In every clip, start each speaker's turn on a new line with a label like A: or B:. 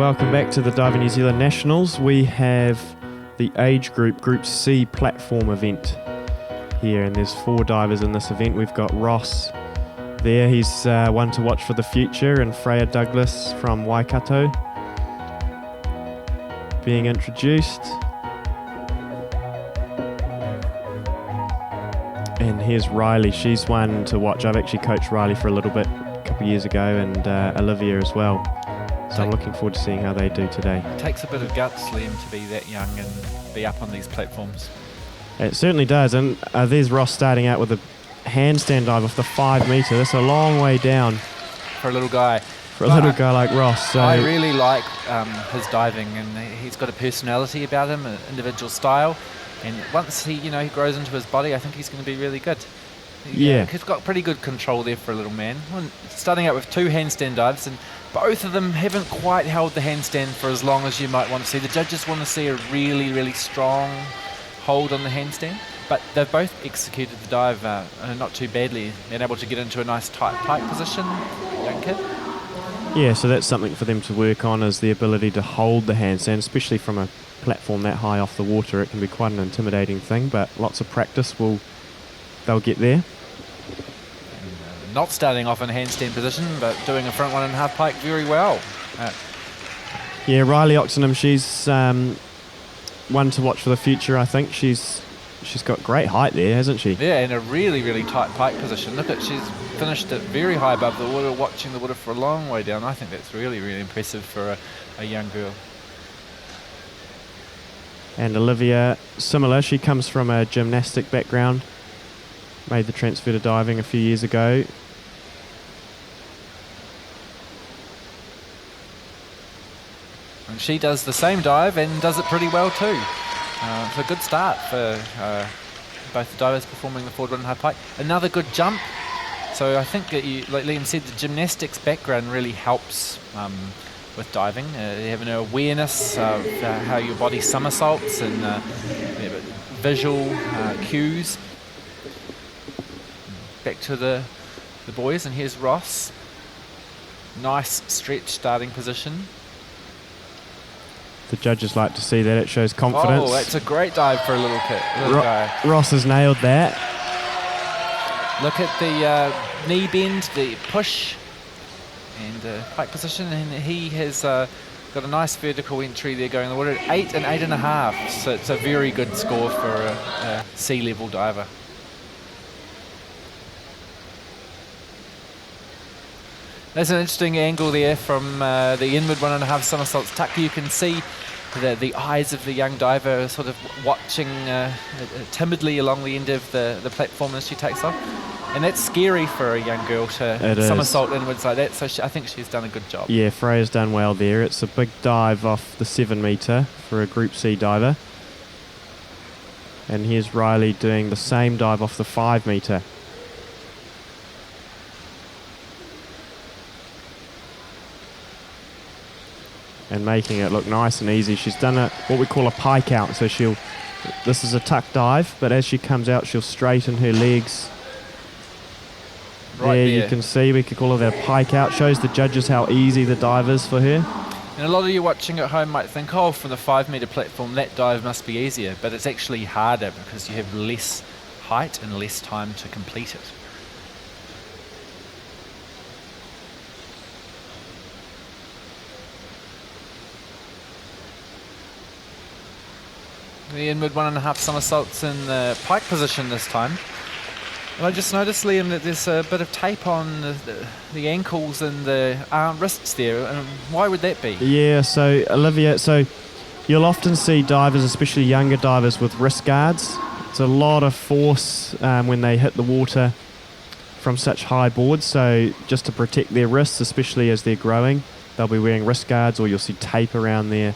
A: welcome back to the Diving New Zealand Nationals. We have the age group, Group C platform event here, and there's 4 divers in this event. We've got Ross there, he's one to watch for the future, and Freya Douglas from Waikato being introduced. And here's Riley, she's one to watch. I've actually coached Riley for a little bit a couple of years ago, and Olivia as well. So I'm looking forward to seeing how they do today.
B: It takes a bit of guts, Liam, to be that young and be up on these platforms.
A: It certainly does. And there's Ross starting out with a handstand dive off the 5 metre. That's a long way down.
B: For a little guy.
A: For a little guy like Ross. So
B: I really like his diving, and he's got a personality about him, an individual style. And once he grows into his body, I think he's going to be really good.
A: Yeah.
B: He's got pretty good control there for a little man. Starting out with 2 handstand dives, and both of them haven't quite held the handstand for as long as you might want to see. The judges want to see a really, really strong hold on the handstand, but they've both executed the dive not too badly, been able to get into a nice tight pike position, young kid.
A: Yeah, so that's something for them to work on, is the ability to hold the handstand, especially from a platform that high off the water. It can be quite an intimidating thing, but lots of practice they'll get there.
B: Not starting off in handstand position, but doing a front 1.5 pike very well.
A: Yeah, Riley Oxenham, she's one to watch for the future, I think. She's got great height there, hasn't she?
B: Yeah, in a really, really tight pike position. Look she's finished it very high above the water, watching the water for a long way down. I think that's really, really impressive for a young girl.
A: And Olivia, similar, she comes from a gymnastic background, made the transfer to diving a few years ago.
B: And she does the same dive and does it pretty well too. It's a good start for both the divers performing the forward 1.5 pike. Another good jump. So I think, like Liam said, the gymnastics background really helps with diving. You have an awareness of how your body somersaults and visual cues. Back to the boys, and here's Ross. Nice stretch starting position.
A: The judges like to see that. It shows confidence.
B: Oh, that's a great dive for a little kid. Guy.
A: Ross has nailed that.
B: Look at the knee bend, the push, and pike position, and he has got a nice vertical entry there going in the water at 8 and 8.5. So it's a very good score for a sea-level diver. There's an interesting angle there from the inward 1.5 somersaults tuck. You can see the eyes of the young diver sort of watching timidly along the end of the platform as she takes off. And that's scary for a young girl to somersault inwards like that, so I think she's done a good job. Yeah,
A: Freya's done well there. It's a big dive off the 7 metre for a Group C diver. And here's Riley doing the same dive off the 5 metre. And making it look nice and easy. She's done what we call a pike out. So this is a tuck dive, but as she comes out, she'll straighten her legs.
B: Right there.
A: You can see, we could call it a pike out. Shows the judges how easy the dive is for her.
B: And a lot of you watching at home might think, oh, from the 5 metre platform, that dive must be easier. But it's actually harder because you have less height and less time to complete it. The inward 1.5 somersaults in the pike position this time. And I just noticed, Liam, that there's a bit of tape on the ankles and the wrists there. And why would that be?
A: Yeah, so Olivia, you'll often see divers, especially younger divers, with wrist guards. It's a lot of force when they hit the water from such high boards. So just to protect their wrists, especially as they're growing, they'll be wearing wrist guards, or you'll see tape around their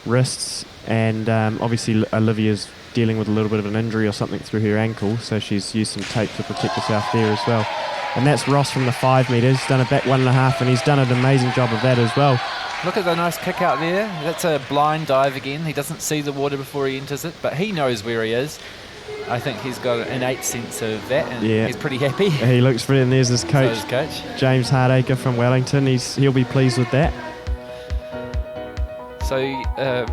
A: wrists. And obviously Olivia's dealing with a little bit of an injury or something through her ankle, so she's used some tape to protect herself there as well. And that's Ross from the 5 metres. He's done a back 1.5, and he's done an amazing job of that as well.
B: Look at the nice kick out there. That's a blind dive again. He doesn't see the water before he enters it, but he knows where he is. I think he's got an innate sense of that, and he's pretty happy.
A: He looks for it, and there's his coach,
B: so his coach.
A: James Hardacre from Wellington. He'll be pleased with that.
B: So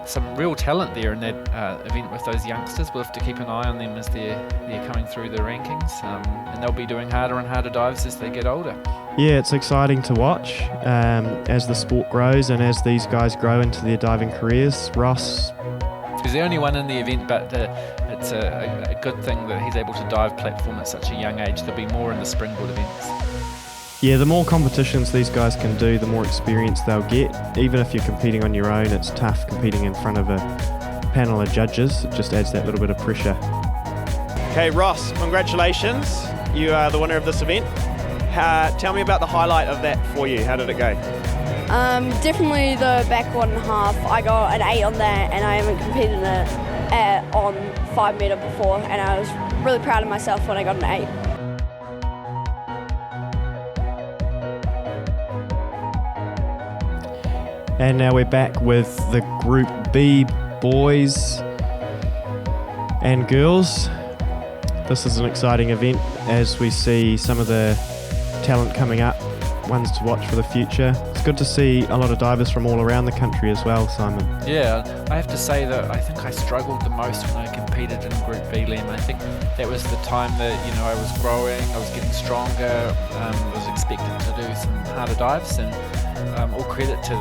B: some real talent there in that event with those youngsters. We'll have to keep an eye on them as they're coming through the rankings, and they'll be doing harder and harder dives as they get older.
A: Yeah, it's exciting to watch as the sport grows and as these guys grow into their diving careers. Ross,
B: he's the only one in the event, but it's a good thing that he's able to dive platform at such a young age. There'll be more in the springboard events.
A: yeah, the more competitions these guys can do, the more experience they'll get. Even if you're competing on your own, it's tough competing in front of a panel of judges. It just adds that little bit of pressure. Okay, Ross, congratulations. You are the winner of this event. Tell me about the highlight of that for you. How did it go?
C: Definitely the back 1.5. I got an 8 on that, and I haven't competed on 5 metre before, and I was really proud of myself when I got an 8.
A: And now we're back with the Group B boys and girls. This is an exciting event as we see some of the talent coming up, ones to watch for the future. It's good to see a lot of divers from all around the country as well, Simon.
B: Yeah, I have to say that I think I struggled the most when I competed in Group B, Liam. I think that was the time that, I was growing, I was getting stronger, was expected to do some harder dives, and all credit to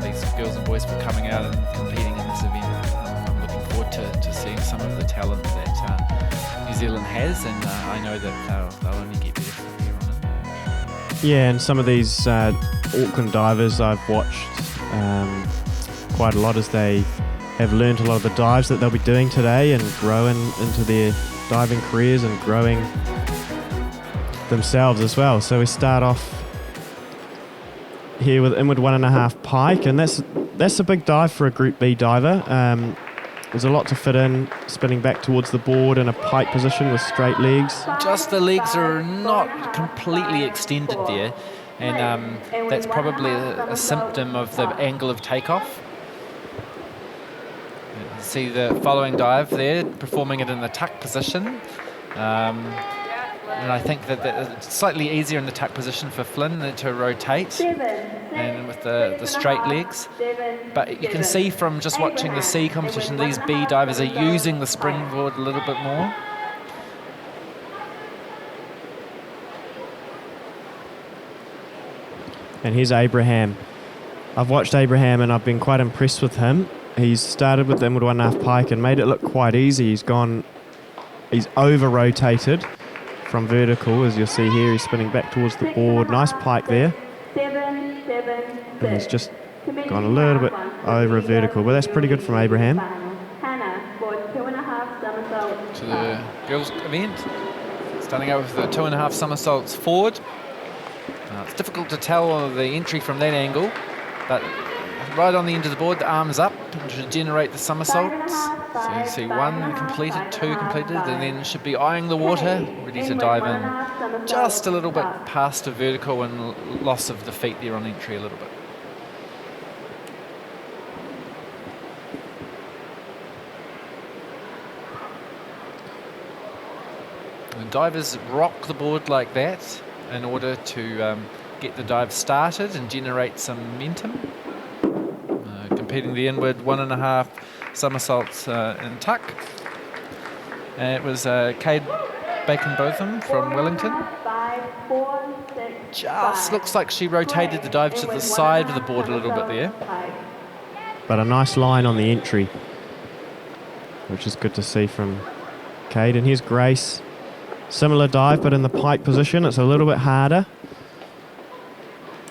B: these girls and boys for coming out and competing in this event. I'm looking forward to seeing some of the talent that New Zealand has, and I know that they'll only get better from here on in.
A: Yeah, and some of these Auckland divers I've watched quite a lot as they have learned a lot of the dives that they'll be doing today and growing into their diving careers and growing themselves as well. So we start off here with inward 1.5 pike, and that's a big dive for a Group B diver. There's a lot to fit in, spinning back towards the board in a pike position with straight legs.
B: Just the legs are not completely extended there, and that's probably a symptom of the angle of takeoff. You see the following dive there, performing it in the tuck position. And I think that it's slightly easier in the tuck position for Flynn to rotate and with the straight legs. But you can see from just watching the C competition, these B divers are using the springboard a little bit more.
A: And here's Abraham. I've watched Abraham and I've been quite impressed with him. He's started with the inward 1.5 pike and made it look quite easy. He's over-rotated from vertical, as you'll see here. He's spinning back towards the board. Nice pike there. And he's just gone a little bit over a vertical, but that's pretty good from Abraham.
B: To the girls' event, starting out with the 2.5 somersaults forward. It's difficult to tell the entry from that angle, but right on the end of the board, the arms up to generate the somersaults. So you see 1 completed, 2 completed, and then should be eyeing the water, ready to dive in just a little bit past the vertical and loss of the feet there on entry a little bit. And divers rock the board like that in order to get the dive started and generate some momentum. Competing the inward 1.5 somersaults in tuck. And it was Cade Bacon-Botham from Wellington. Just looks like she rotated the dive to the side of the board a little bit there.
A: But a nice line on the entry, which is good to see from Cade. And here's Grace. Similar dive, but in the pike position. It's a little bit harder,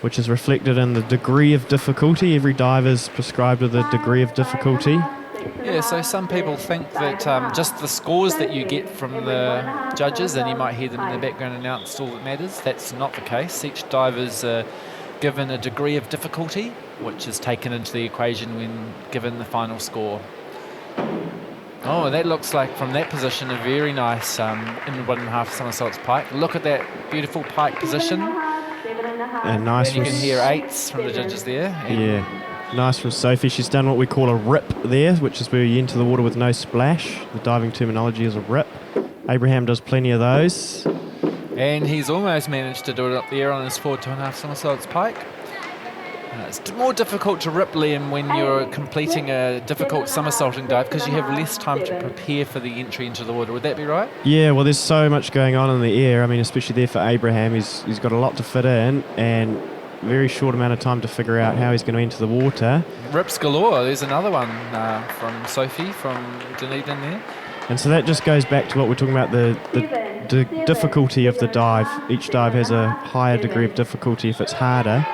A: which is reflected in the degree of difficulty. Every dive is prescribed with a degree of difficulty.
B: Yeah, so some people think that just the scores that you get from the judges, and you might hear them in the background announced, all that matters. That's not the case. Each dive is given a degree of difficulty, which is taken into the equation when given the final score. Oh, that looks like from that position a very nice inward 1.5 somersaults pike. Look at that beautiful pike position.
A: And nice.
B: And you can hear 8s from the judges there.
A: Yeah, nice from Sophie. She's done what we call a rip there, which is where you enter the water with no splash. The diving terminology is a rip. Abraham does plenty of those.
B: And he's almost managed to do it up there on his forward 2.5 somersaults pike. It's more difficult to rip, Liam, when you're completing a difficult somersaulting dive because you have less time to prepare for the entry into the water. Would that be right?
A: Yeah, well, there's so much going on in the air. I mean, especially there for Abraham, he's got a lot to fit in and very short amount of time to figure out how he's going to enter the water.
B: Rips galore. There's another one from Sophie from Dunedin there.
A: And so that just goes back to what we're talking about, the difficulty of the dive. Each dive has a higher degree of difficulty if it's harder.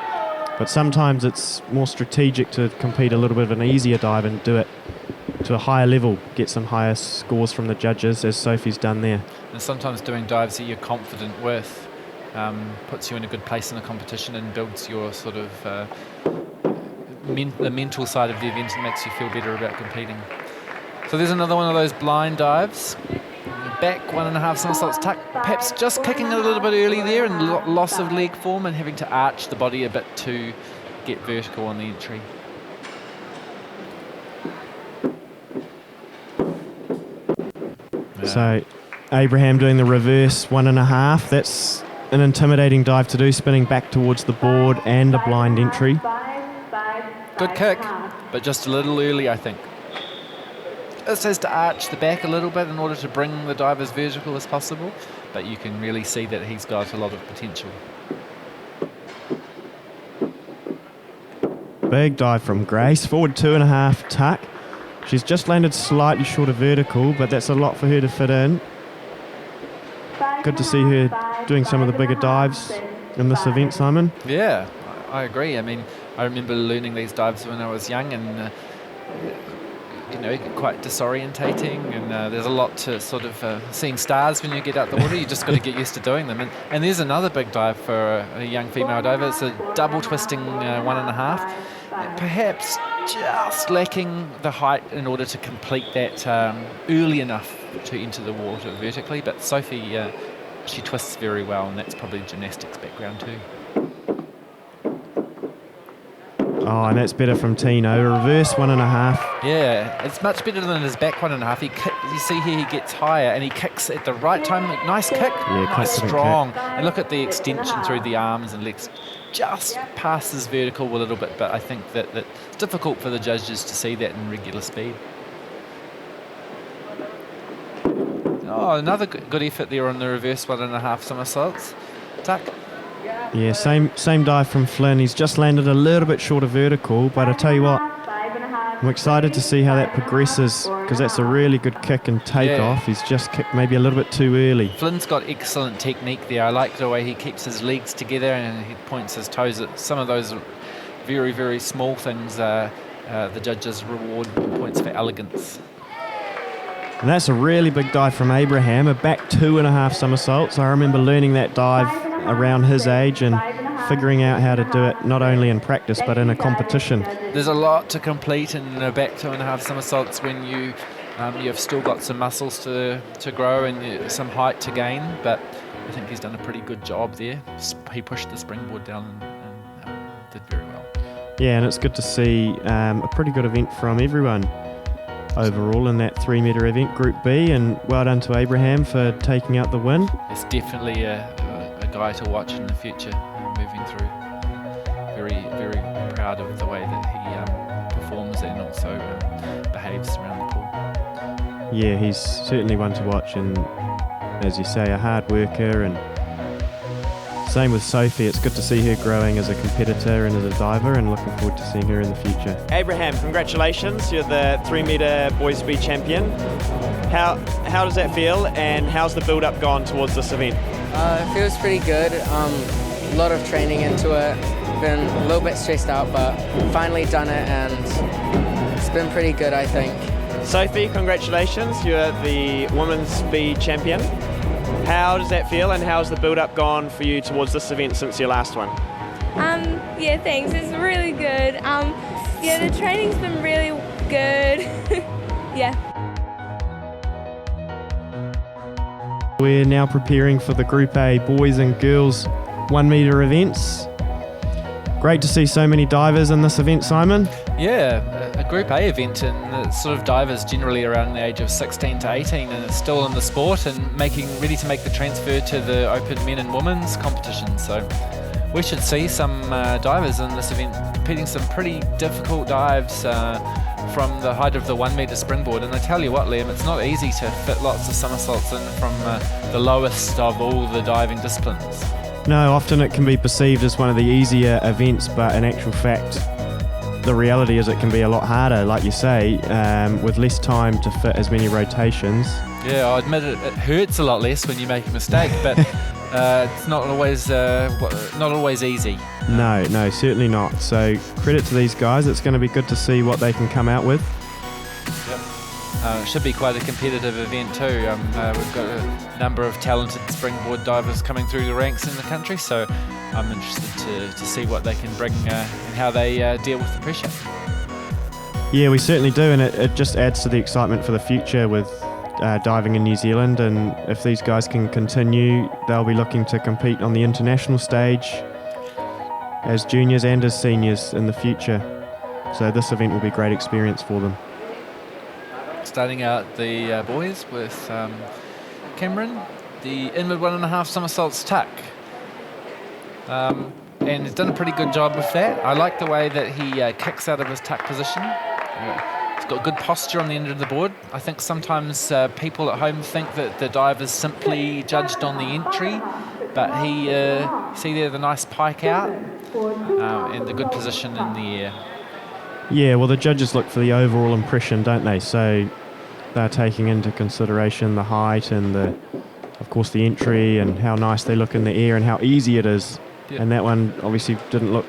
A: But sometimes it's more strategic to compete a little bit of an easier dive and do it to a higher level, get some higher scores from the judges, as Sophie's done there.
B: And sometimes doing dives that you're confident with puts you in a good place in the competition and builds your sort of the mental side of the event and makes you feel better about competing. So there's another one of those blind dives. Back 1.5 somersaults tuck, perhaps just kicking a little bit early there and loss of leg form and having to arch the body a bit to get vertical on the entry.
A: So Abraham doing the reverse 1.5. That's an intimidating dive to do, spinning back towards the board and a blind entry.
B: Good kick, but just a little early, I think. This has to arch the back a little bit in order to bring the dive as vertical as possible, but you can really see that he's got a lot of potential.
A: Big dive from Grace, forward 2.5 tuck. She's just landed slightly short of vertical, but that's a lot for her to fit in. Good to see her doing some of the bigger dives in this event, Simon.
B: Yeah, I agree. I mean, I remember learning these dives when I was young and quite disorientating, and there's a lot to sort of seeing stars when you get out the water. You just got to get used to doing them. And there's another big dive for a young female diver. It's a double twisting 1.5. Perhaps just lacking the height in order to complete that early enough to enter the water vertically. But Sophie, she twists very well, and that's probably gymnastics background too.
A: Oh, and that's better from Tino. Reverse 1.5.
B: Yeah, it's much better than his back 1.5. You see here he gets higher and he kicks at the right time. Nice kick,
A: Yeah,
B: nice strong. And look at the extension through the arms and legs. Just passes vertical a little bit, but I think that it's difficult for the judges to see that in regular speed. Oh, another good effort there on the reverse 1.5 somersaults. Tuck.
A: Yeah, same dive from Flynn. He's just landed a little bit short of vertical, but I tell you what, I'm excited to see how that progresses because that's a really good kick and takeoff. He's just kicked maybe a little bit too early.
B: Flynn's got excellent technique there. I like the way he keeps his legs together and he points his toes at some of those very, very small things. The judges reward points for elegance.
A: And that's a really big dive from Abraham, a back 2.5 somersaults. I remember learning that dive around his age and figuring out how to do it not only in practice but in a competition.
B: There's a lot to complete in a back 2.5 somersaults when you've still got some muscles to grow and some height to gain, but I think he's done a pretty good job there. He pushed the springboard down and did very well.
A: Yeah, and it's good to see a pretty good event from everyone overall in that 3 metre event, Group B, and well done to Abraham for taking out the win.
B: It's definitely a guy to watch in the future moving through. Very, very proud of the way that he performs and also behaves around the pool.
A: Yeah, he's certainly one to watch, and as you say, a hard worker, and same with Sophie. It's good to see her growing as a competitor and as a diver, and looking forward to seeing her in the future.
D: Abraham, congratulations. You're the 3 metre boys B champion. How does that feel, and how's the build-up gone towards this event?
E: It feels pretty good. A lot of training into it. Been a little bit stressed out, but finally done it, and it's been pretty good, I think.
D: Sophie, congratulations. You're the women's B champion. How does that feel, and how's the build-up gone for you towards this event since your last one?
F: Yeah, thanks. It's really good. The training's been really good. Yeah.
A: We're now preparing for the Group A boys and girls 1 metre events. Great to see so many divers in this event, Simon.
B: Yeah, a Group A event, and the sort of divers generally around the age of 16 to 18 and still in the sport and ready to make the transfer to the open men and women's competition. So we should see some divers in this event competing some pretty difficult dives from the height of the 1 metre springboard. And I tell you what, Liam, it's not easy to fit lots of somersaults in from the lowest of all the diving disciplines.
A: No, often it can be perceived as one of the easier events, but in actual fact, the reality is it can be a lot harder, like you say, with less time to fit as many rotations.
B: Yeah, I admit it hurts a lot less when you make a mistake, but it's not always easy.
A: No, certainly not. So credit to these guys. It's going to be good to see what they can come out with.
B: Yep. It should be quite a competitive event too. We've got a number of talented springboard divers coming through the ranks in the country, so I'm interested to see what they can bring and how they deal with the pressure.
A: Yeah, we certainly do, and it just adds to the excitement for the future with diving in New Zealand. And if these guys can continue, they'll be looking to compete on the international stage as juniors and as seniors in the future. So this event will be a great experience for them.
B: Starting out the boys with Cameron, the inward 1.5 somersaults tuck. And he's done a pretty good job with that. I like the way that he kicks out of his tuck position. He's got good posture on the end of the board. I think sometimes people at home think that the dive is simply judged on the entry, but he, see there the nice pike out and the good position in the air.
A: Yeah, well, the judges look for the overall impression, don't they? So they're taking into consideration the height and of course the entry and how nice they look in the air and how easy it is. Yep. And that one obviously didn't look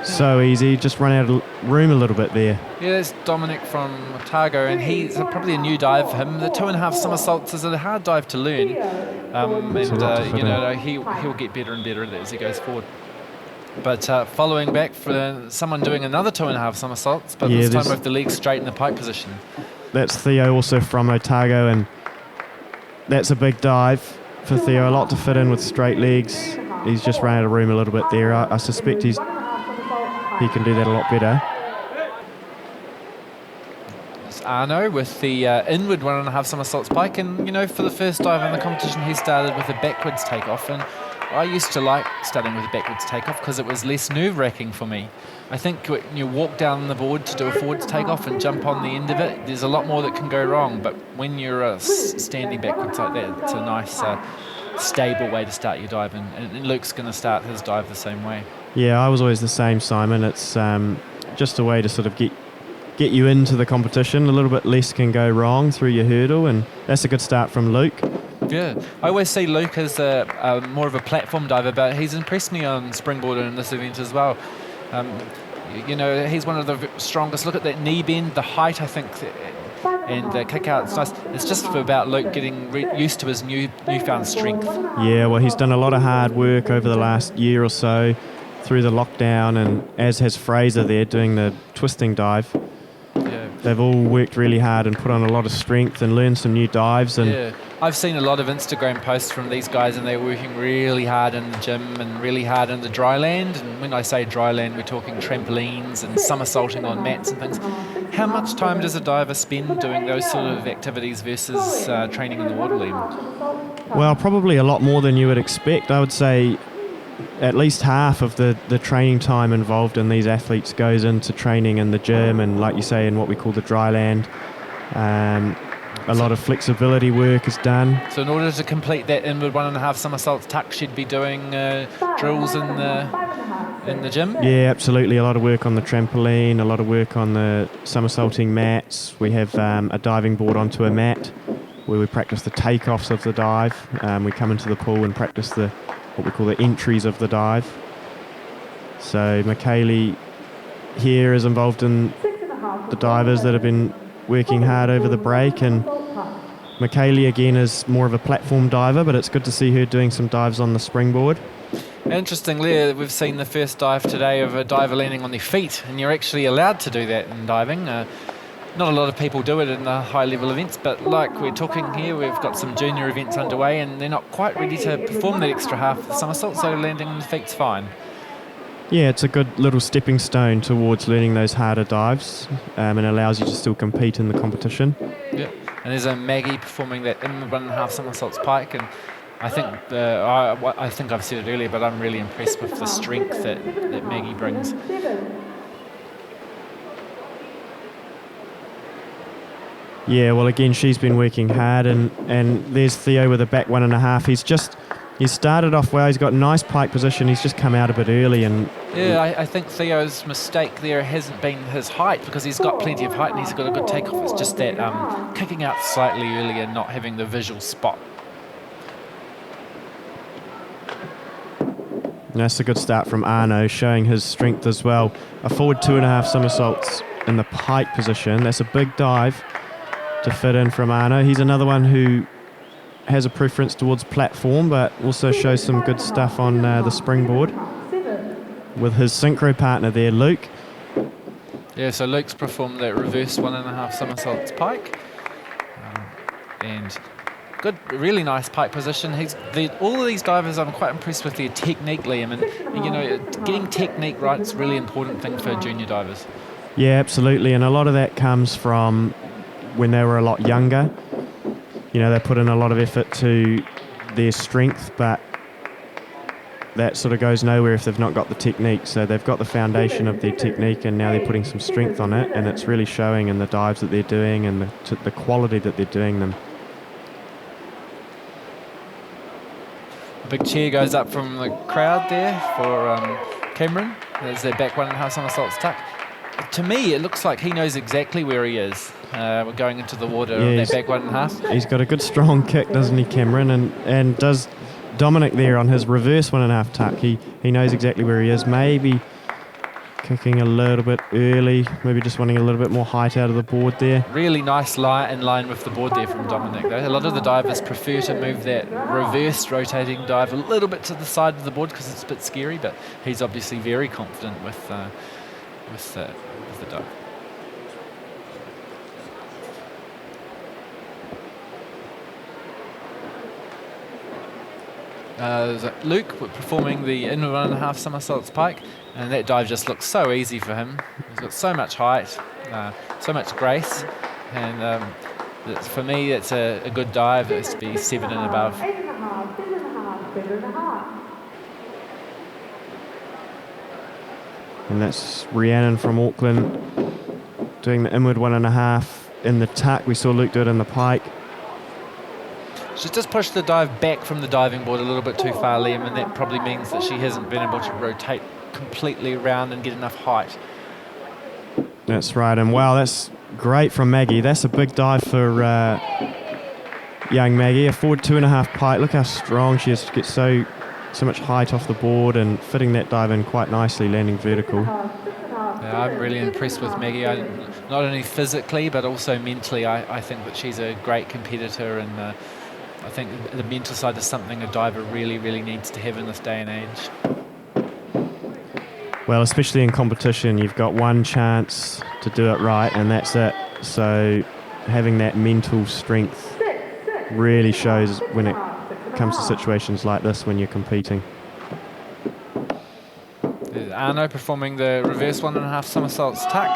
A: so easy, just run out of room a little bit there.
B: Yeah, that's Dominic from Otago, and he's probably a new dive for him. The 2.5 somersaults is a hard dive to learn, he'll get better and better at it as he goes forward. But following back for someone doing another 2.5 somersaults, but this time with the legs straight in the pike position.
A: That's Theo, also from Otago, and that's a big dive for Theo. A lot to fit in with straight legs. He's just run out of room a little bit there. I suspect he can do that a lot better.
B: It's Arno with the inward 1.5 somersaults pike, and for the first dive in the competition he started with a backwards takeoff, and I used to like starting with a backwards takeoff because it was less nerve-wracking for me. I think when you walk down the board to do a forwards takeoff and jump on the end of it, there's a lot more that can go wrong, but when you're standing backwards like that, it's a nice stable way to start your dive, and Luke's going to start his dive the same way.
A: Yeah, I was always the same, Simon. It's just a way to sort of get you into the competition. A little bit less can go wrong through your hurdle, and that's a good start from Luke.
B: Yeah, I always see Luke as more of a platform diver, but he's impressed me on springboard in this event as well. He's one of the strongest. Look at that knee bend, the height, I think, and the kick out. It's nice. It's just about Luke getting used to his newfound strength. Yeah,
A: well, he's done a lot of hard work over the last year or so through the lockdown, and as has Fraser there doing the twisting dive.
B: Yeah.
A: They've all worked really hard and put on a lot of strength and learned some new dives. And
B: yeah, I've seen a lot of Instagram posts from these guys, and they're working really hard in the gym and really hard in the dry land. And when I say dry land, we're talking trampolines and somersaulting on mats and things. How much time does a diver spend doing those sort of activities versus training in the water, Liam?
A: Well, probably a lot more than you would expect. I would say at least half of the training time involved in these athletes goes into training in the gym and, like you say, in what we call the dry land. A lot of flexibility work is done.
B: So in order to complete that inward 1.5 somersaults tuck, she'd be doing drills in the gym?
A: Yeah, absolutely. A lot of work on the trampoline, a lot of work on the somersaulting mats. We have a diving board onto a mat where we practice the takeoffs of the dive. We come into the pool and practice what we call the entries of the dive. So Michaeli here is involved in the divers that have been working hard over the break, and Michaeli again is more of a platform diver, but it's good to see her doing some dives on the springboard.
B: Interestingly, we've seen the first dive today of a diver landing on their feet, and you're actually allowed to do that in diving. Not a lot of people do it in the high-level events, but like we're talking here, we've got some junior events underway, and they're not quite ready to perform that extra half of the somersault, so landing on the feet's fine.
A: Yeah, it's a good little stepping stone towards learning those harder dives, and allows you to still compete in the competition.
B: Yeah, and there's a Maggie performing that in 1.5 somersaults pike, and I think I think I've said it earlier, but I'm really impressed with the strength that Maggie brings.
A: Yeah, well, again, she's been working hard, and there's Theo with a back 1.5. He's started off well. He's got nice pike position. He's just come out a bit early, and
B: yeah, I think Theo's mistake there hasn't been his height, because he's got plenty of height and he's got a good takeoff. It's just that kicking out slightly early and not having the visual spot.
A: And that's a good start from Arno, showing his strength as well. A forward 2.5 somersaults in the pike position. That's a big dive to fit in from Arno. He's another one who has a preference towards platform, but also shows some good stuff on the springboard with his synchro partner there, Luke.
B: Yeah, so Luke's performed that reverse 1.5 somersaults pike, and good, really nice pike position. All of these divers, I'm quite impressed with their technique, Liam, and getting technique right is a really important thing for junior divers.
A: Yeah, absolutely, and a lot of that comes from when they were a lot younger. They put in a lot of effort to their strength, but that sort of goes nowhere if they've not got the technique. So they've got the foundation of their technique, and now they're putting some strength on it, and it's really showing in the dives that they're doing and the quality that they're doing them.
B: A big cheer goes up from the crowd there for Cameron. There's their back 1.5 somersaults tuck. To me, it looks like he knows exactly where he is. We're going into the water on that back 1.5.
A: He's got a good strong kick, doesn't he, Cameron? And does Dominic there on his reverse 1.5 tuck. He knows exactly where he is. Maybe kicking a little bit early, maybe just wanting a little bit more height out of the board there.
B: Really nice lie in line with the board there from Dominic, though. A lot of the divers prefer to move that reverse rotating dive a little bit to the side of the board because it's a bit scary, but he's obviously very confident with the dive. Luke performing the inward 1.5 somersaults pike, and that dive just looks so easy for him. He's got so much height, so much grace, and for me it's a good dive. It's to be 7 and above.
A: And that's Rhiannon from Auckland doing the inward 1.5 in the tuck. We saw Luke do it in the pike.
B: She's just pushed the dive back from the diving board a little bit too far, Liam, and that probably means that she hasn't been able to rotate completely around and get enough height.
A: That's right, and wow, that's great from Maggie. That's a big dive for young Maggie. A forward 2.5 pike. Look how strong she is to get so much height off the board and fitting that dive in quite nicely, landing vertical.
B: Yeah, I'm really impressed with Maggie. Not only physically, but also mentally. I think that she's a great competitor, and I think the mental side is something a diver really, really needs to have in this day and age.
A: Well, especially in competition, you've got one chance to do it right, and that's it. So having that mental strength really shows when it comes to situations like this when you're competing.
B: There's Arno performing the reverse 1.5 somersaults tuck.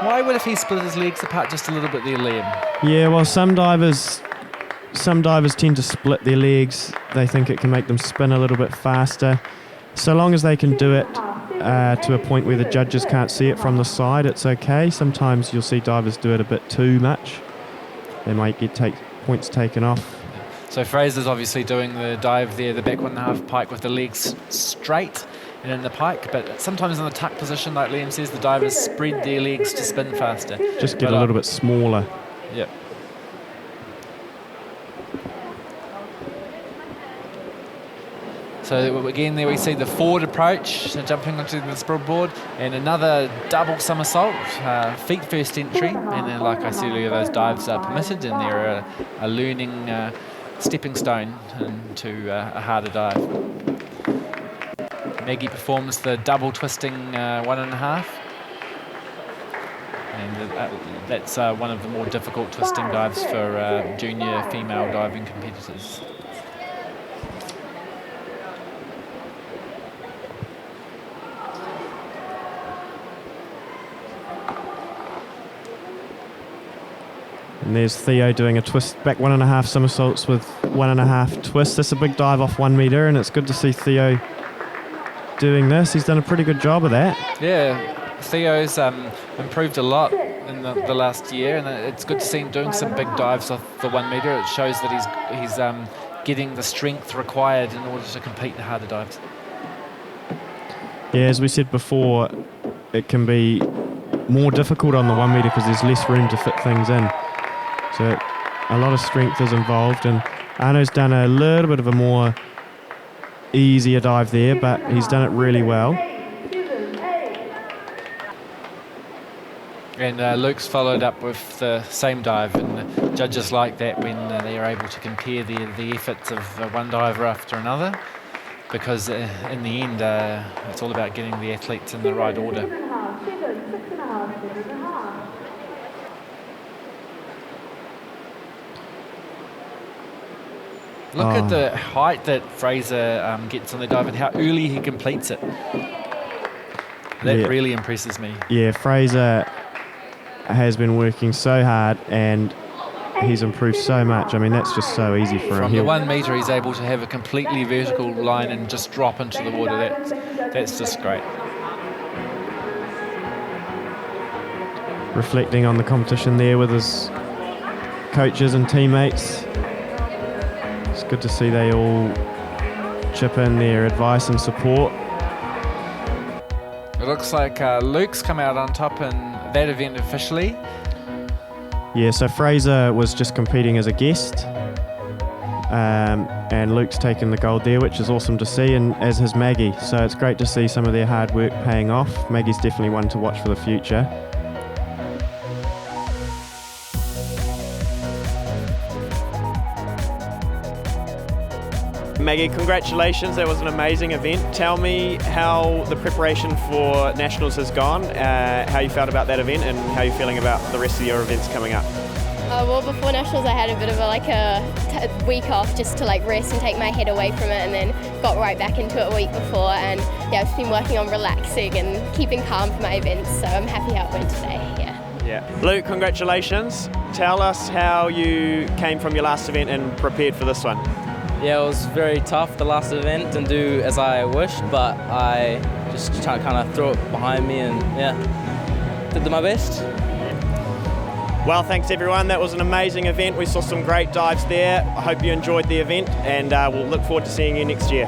B: Why would if he split his legs apart just a little bit there, Liam?
A: Yeah, well, some divers tend to split their legs. They think it can make them spin a little bit faster. So long as they can do it to a point where the judges can't see it from the side, it's okay. Sometimes you'll see divers do it a bit too much. They might get points taken off.
B: So Fraser's obviously doing the dive there, the back 1.5 pike with the legs straight and in the pike, but sometimes in the tuck position, like Liam says, the divers spread their legs to spin faster.
A: Just get a little bit smaller.
B: Yep. So again, there we see the forward approach, so jumping onto the springboard, and another double somersault, feet first entry, and then, like I said earlier, those dives are permitted, and they're a learning stepping stone into a harder dive. Maggie performs the double twisting 1.5, and that's one of the more difficult twisting dives for junior female diving competitors.
A: And there's Theo doing a twist, back 1.5 somersaults with 1.5 twists. That's a big dive off 1 metre, and it's good to see Theo doing this. He's done a pretty good job of that.
B: Yeah, Theo's improved a lot in the last year, and it's good to see him doing some big dives off the 1 metre. It shows that he's getting the strength required in order to compete in harder dives.
A: Yeah, as we said before, it can be more difficult on the 1 metre because there's less room to fit things in. So a lot of strength is involved, and Arno's done a little bit of a more easier dive there, but he's done it really well.
B: And Luke's followed up with the same dive, and judges like that when they are able to compare the efforts of one diver after another, because in the end it's all about getting the athletes in the right order. Look at the height that Fraser gets on the dive and how early he completes it. That really impresses me.
A: Yeah, Fraser has been working so hard and he's improved so much. I mean, that's just so easy for him.
B: From the 1 metre, he's able to have a completely vertical line and just drop into the water. That's just great.
A: Reflecting on the competition there with his coaches and teammates. It's good to see they all chip in their advice and support.
B: It looks like Luke's come out on top in that event officially.
A: Yeah, so Fraser was just competing as a guest, and Luke's taken the gold there, which is awesome to see, and as has Maggie. So it's great to see some of their hard work paying off. Maggie's definitely one to watch for the future.
D: Maggie, congratulations. That was an amazing event. Tell me how the preparation for Nationals has gone, how you felt about that event, and how you're feeling about the rest of your events coming up.
G: Well, before Nationals I had a bit of a week off just to rest and take my head away from it, and then got right back into it a week before, and yeah, I've been working on relaxing and keeping calm for my events, so I'm happy how it went today.
D: Yeah. Luke, congratulations. Tell us how you came from your last event and prepared for this one.
H: Yeah, it was very tough, the last event. Didn't do as I wished, but I just kind of threw it behind me and, yeah, did my best.
D: Well, thanks everyone. That was an amazing event. We saw some great dives there. I hope you enjoyed the event, and we'll look forward to seeing you next year.